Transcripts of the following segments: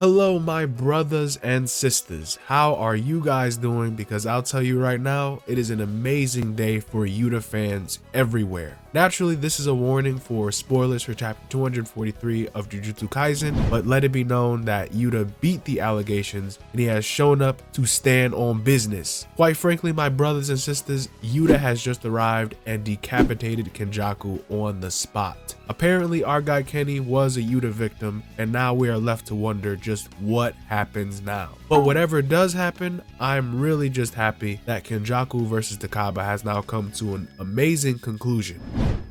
Hello my brothers and sisters, how are you guys doing? Because I'll tell you right now, it is an amazing day for Yuta fans everywhere. Naturally, this is a warning for spoilers for chapter 243 of Jujutsu Kaisen, but let it be known that Yuta beat the allegations and he has shown up to stand on business. Quite frankly, my brothers and sisters, Yuta has just arrived and decapitated Kenjaku on the spot. Apparently, our guy Kenny was a Yuta victim, and now we are left to wonder just what happens now. But whatever does happen, I'm really just happy that Kenjaku vs Takaba has now come to an amazing conclusion.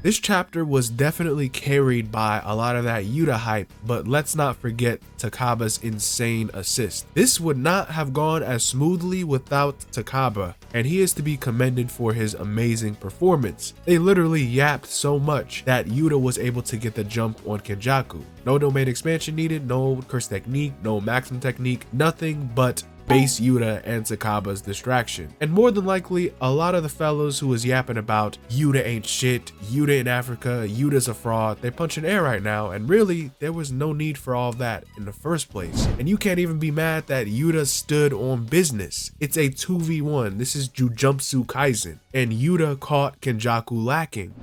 This chapter was definitely carried by a lot of that Yuta hype, but let's not forget Takaba's insane assist. This would not have gone as smoothly without Takaba, and he is to be commended for his amazing performance. They literally yapped so much that Yuta was able to get the jump on Kenjaku. No domain expansion needed, no curse technique, no maximum technique, nothing but base Yuta and Takaba's distraction. And more than likely, a lot of the fellows who was yapping about Yuta ain't shit, Yuta in Africa, Yuta's a fraud, they punching air right now, and really, there was no need for all of that in the first place. And you can't even be mad that Yuta stood on business. It's a 2v1, this is Jujutsu Kaisen, and Yuta caught Kenjaku lacking.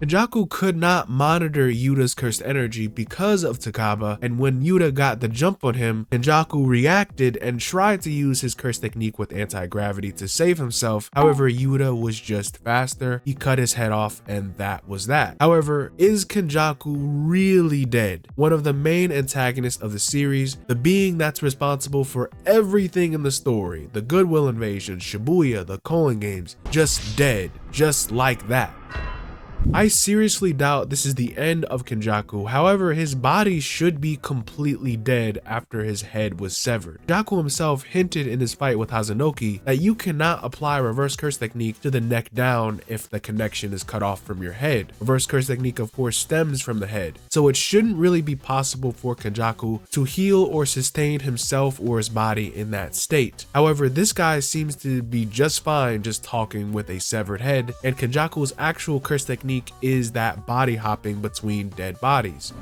Kenjaku could not monitor Yuta's cursed energy because of Takaba, and when Yuta got the jump on him, Kenjaku reacted and tried to use his curse technique with anti-gravity to save himself. However, Yuta was just faster, he cut his head off, and that was that. However, is Kenjaku really dead? One of the main antagonists of the series, the being that's responsible for everything in the story, the Goodwill Invasion, Shibuya, the Culling Games, just dead, just like that. I seriously doubt this is the end of Kenjaku. However, his body should be completely dead after his head was severed. Kenjaku himself hinted in his fight with Hazanoki that you cannot apply reverse curse technique to the neck down if the connection is cut off from your head. Reverse curse technique of course stems from the head, so it shouldn't really be possible for Kenjaku to heal or sustain himself or his body in that state. However, this guy seems to be just fine just talking with a severed head, and Kenjaku's actual curse technique is that body hopping between dead bodies.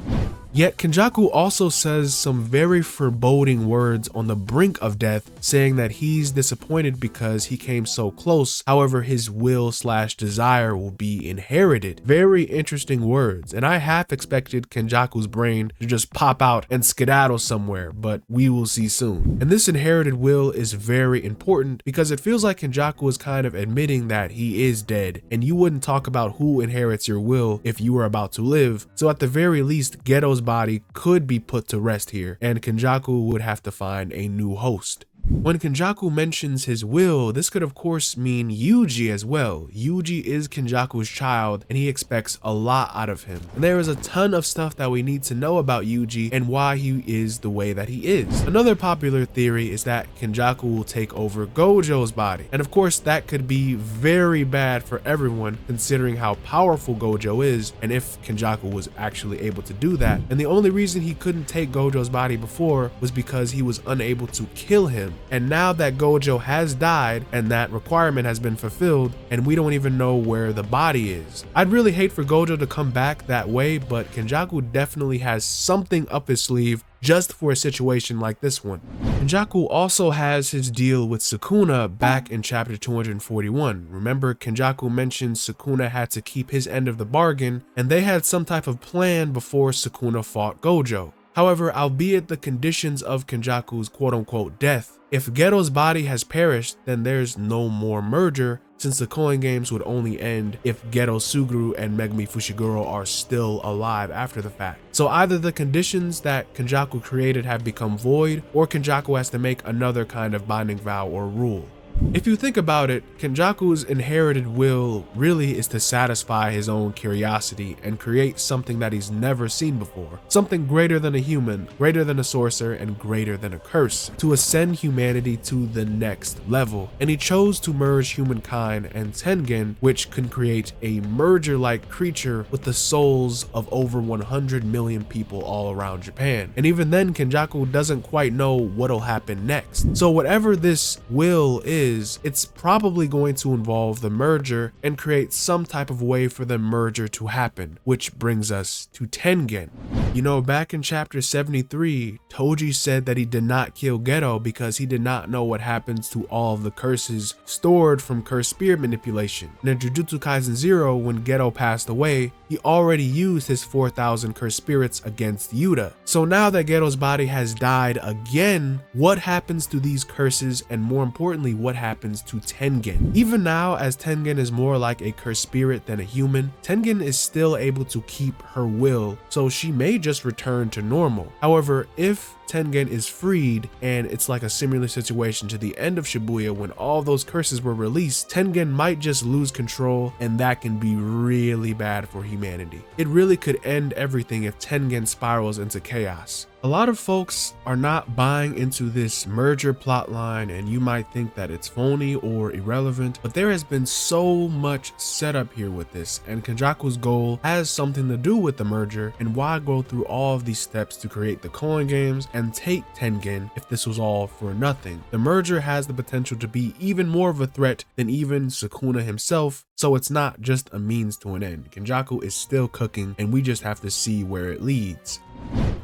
Yet Kenjaku also says some very foreboding words on the brink of death, saying that he's disappointed because he came so close, however his will/desire will be inherited. Very interesting words, and I half expected Kenjaku's brain to just pop out and skedaddle somewhere, but we will see soon. And this inherited will is very important because it feels like Kenjaku is kind of admitting that he is dead, and you wouldn't talk about who inherits your will if you were about to live, so at the very least Geto's body could be put to rest here, and Kenjaku would have to find a new host. When Kenjaku mentions his will, this could of course mean Yuji as well. Yuji is Kenjaku's child and he expects a lot out of him. And there is a ton of stuff that we need to know about Yuji and why he is the way that he is. Another popular theory is that Kenjaku will take over Gojo's body. And of course that could be very bad for everyone considering how powerful Gojo is and if Kenjaku was actually able to do that. And the only reason he couldn't take Gojo's body before was because he was unable to kill him. And now that Gojo has died and that requirement has been fulfilled and we don't even know where the body is. I'd really hate for Gojo to come back that way, but Kenjaku definitely has something up his sleeve just for a situation like this one. Kenjaku also has his deal with Sukuna back in chapter 241. Remember, Kenjaku mentioned Sukuna had to keep his end of the bargain and they had some type of plan before Sukuna fought Gojo. However, albeit the conditions of Kenjaku's quote-unquote death, if Geto's body has perished, then there's no more merger, since the Culling Games would only end if Geto Suguru and Megumi Fushiguro are still alive after the fact. So either the conditions that Kenjaku created have become void, or Kenjaku has to make another kind of binding vow or rule. If you think about it, Kenjaku's inherited will really is to satisfy his own curiosity and create something that he's never seen before. Something greater than a human, greater than a sorcerer, and greater than a curse. To ascend humanity to the next level. And he chose to merge humankind and Tengen, which can create a merger-like creature with the souls of over 100 million people all around Japan. And even then, Kenjaku doesn't quite know what'll happen next. So whatever this will is, because it's probably going to involve the merger and create some type of way for the merger to happen, which brings us to Tengen. You know, back in chapter 73, Toji said that he did not kill Geto because he did not know what happens to all of the curses stored from cursed spirit manipulation. And in Jujutsu Kaisen 0, when Geto passed away, he already used his 4,000 cursed spirits against Yuta. So now that Geto's body has died again, what happens to these curses, and more importantly, what happens to Tengen? Even now, as Tengen is more like a cursed spirit than a human, Tengen is still able to keep her will, so she may just return to normal. However, if Tengen is freed and it's like a similar situation to the end of Shibuya when all those curses were released, Tengen might just lose control, and that can be really bad for humanity. It really could end everything if Tengen spirals into chaos. A lot of folks are not buying into this merger plotline, and you might think that it's phony or irrelevant, but there has been so much setup here with this, and Kenjaku's goal has something to do with the merger. And why go through all of these steps to create the coin games and take Tengen if this was all for nothing? The merger has the potential to be even more of a threat than even Sukuna himself, so it's not just a means to an end. Kenjaku is still cooking, and we just have to see where it leads.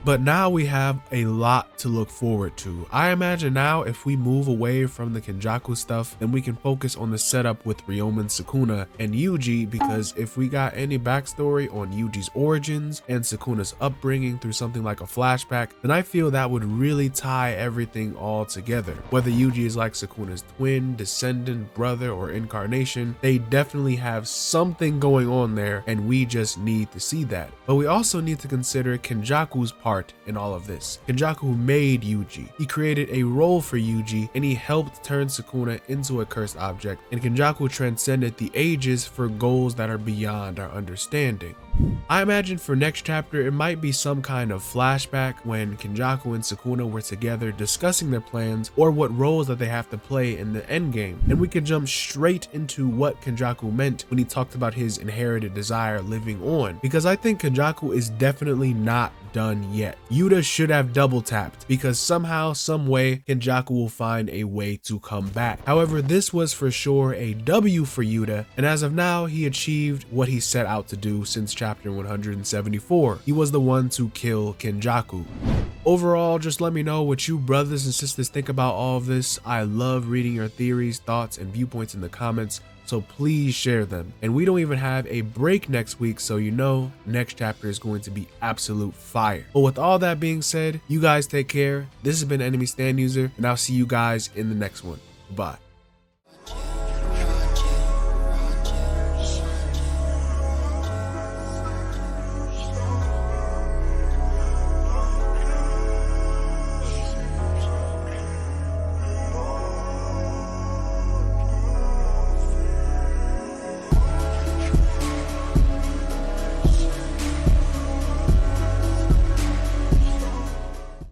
But now we have a lot to look forward to. I imagine now if we move away from the Kenjaku stuff, then we can focus on the setup with Ryomen, Sukuna, and Yuji, because if we got any backstory on Yuji's origins and Sukuna's upbringing through something like a flashback, then I feel that would really tie everything all together. Whether Yuji is like Sukuna's twin, descendant, brother, or incarnation, they definitely have something going on there, and we just need to see that. But we also need to consider Kenjaku's part in all of this. Kenjaku made Yuji. He created a role for Yuji, and he helped turn Sukuna into a cursed object, and Kenjaku transcended the ages for goals that are beyond our understanding. I imagine for next chapter it might be some kind of flashback when Kenjaku and Sukuna were together discussing their plans or what roles that they have to play in the endgame, and we can jump straight into what Kenjaku meant when he talked about his inherited desire living on, because I think Kenjaku is definitely not done yet. Yuta should have double tapped, because somehow, some way, Kenjaku will find a way to come back. However, this was for sure a W for Yuta, and as of now, he achieved what he set out to do since chapter 174. He was the one to kill Kenjaku. Overall, just let me know what you brothers and sisters think about all of this. I love reading your theories, thoughts, and viewpoints in the comments, so please share them. And we don't even have a break next week, so you know next chapter is going to be absolute fire. But with all that being said, you guys take care. This has been Enemy Stand User, and I'll see you guys in the next one. Bye.